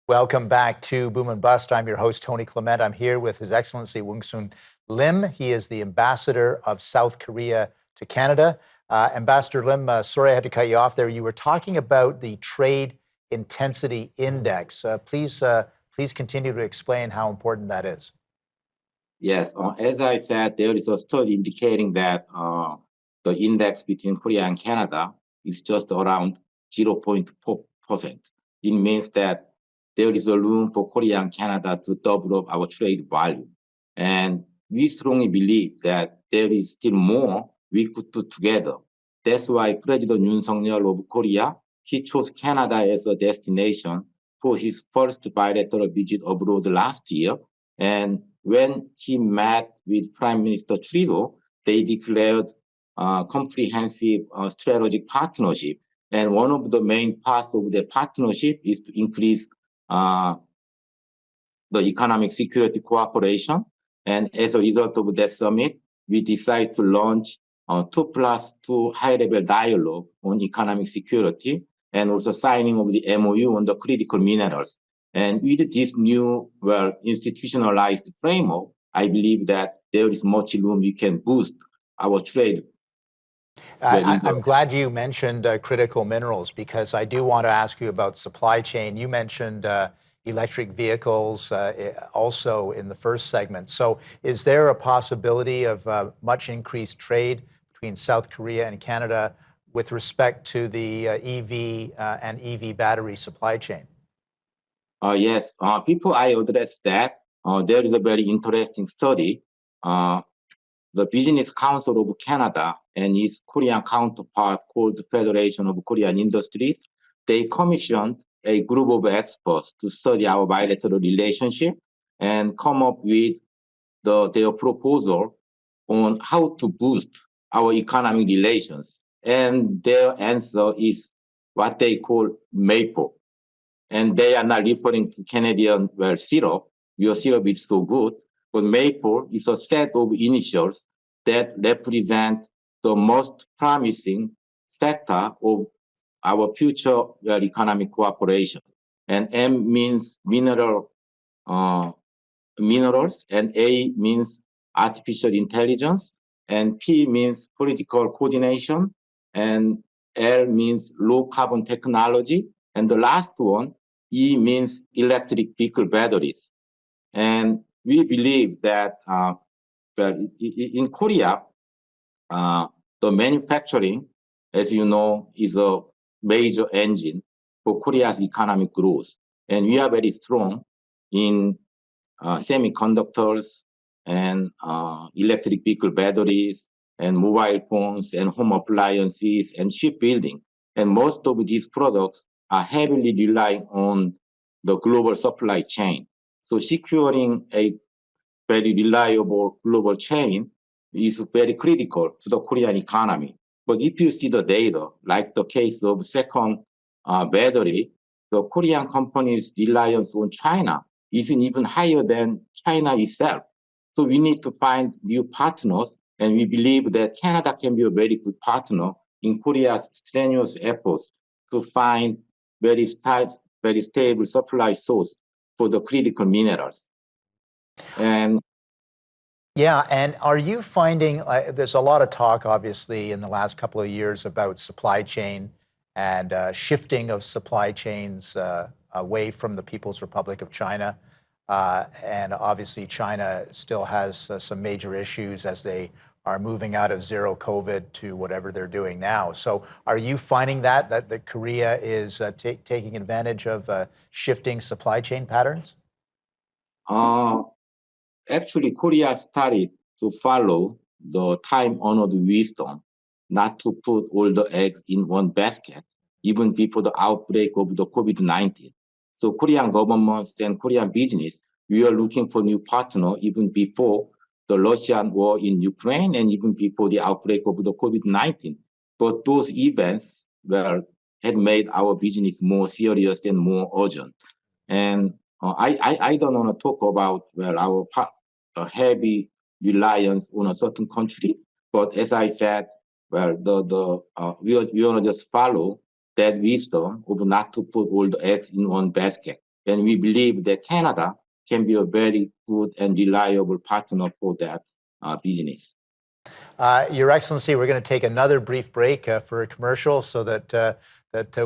Welcome back to Boom and Bust. I'm your host, Tony Clement. I'm here with His Excellency Woongsoon Lim. He is the ambassador of South Korea to Canada. Ambassador Lim, sorry I had to cut you off there. You were talking about the Trade Intensity Index. Please continue to explain how important that is. Yes, as I said, there is a study indicating that the index between Korea and Canada is just around 0.4%. It means that there is a room for Korea and Canada to double up our trade volume. And we strongly believe that there is still more we could put together. That's why President Yoon Suk-yeol of Korea, he chose Canada as a destination for his first bilateral visit abroad last year. And when he met with Prime Minister Trudeau, they declared comprehensive strategic partnership. And one of the main parts of the partnership is to increase the economic security cooperation. And as a result of that summit, we decided to launch 2+2 high-level dialogue on economic security and also signing of the MOU on the critical minerals. And with this new, institutionalized framework, I believe that there is much room we can boost our trade. I'm glad you mentioned critical minerals because I do want to ask you about supply chain. You mentioned electric vehicles also in the first segment. So is there a possibility of much increased trade between South Korea and Canada with respect to the EV and EV battery supply chain? Yes, people I addressed that. There is a very interesting study. The Business Council of Canada and its Korean counterpart called the Federation of Korean Industries, they commissioned a group of experts to study our bilateral relationship and come up with their proposal on how to boost our economic relations. And their answer is what they call MAPLE. And they are not referring to Canadian syrup. Your syrup is so good. But MAPLE is a set of initials that represent the most promising sector of our future economic cooperation. And M means minerals, and A means artificial intelligence, and P means political coordination, and L means low carbon technology, and the last one, E means electric vehicle batteries. And we believe that in Korea, the manufacturing, as you know, is a major engine for Korea's economic growth. And we are very strong in semiconductors and electric vehicle batteries and mobile phones and home appliances and shipbuilding. And most of these products are heavily relying on the global supply chain. So securing a very reliable global chain is very critical to the Korean economy. But if you see the data, like the case of second battery, the Korean companies' reliance on China isn't even higher than China itself. So we need to find new partners, and we believe that Canada can be a very good partner in Korea's strenuous efforts to find very stable supply source for the critical minerals. And yeah, and are you finding there's a lot of talk, obviously, in the last couple of years about supply chain and shifting of supply chains away from the People's Republic of China. And obviously, China still has some major issues as they are moving out of zero COVID to whatever they're doing now. So are you finding that Korea is taking advantage of shifting supply chain patterns? Actually, Korea started to follow the time-honored wisdom not to put all the eggs in one basket, even before the outbreak of the COVID-19. So Korean governments and Korean business, we are looking for new partner even before the Russian war in Ukraine and even before the outbreak of the COVID-19. But those events had made our business more serious and more urgent. And I don't want to talk about our heavy reliance on a certain country, but as I said, we want to just follow that wisdom of not to put all the eggs in one basket. And we believe that Canada can be a very good and reliable partner for that business. Your Excellency, we're going to take another brief break for a commercial so that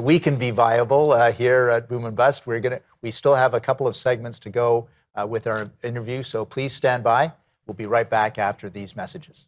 we can be viable here at Boom and Bust. We still have a couple of segments to go with our interview, so please stand by. We'll be right back after these messages.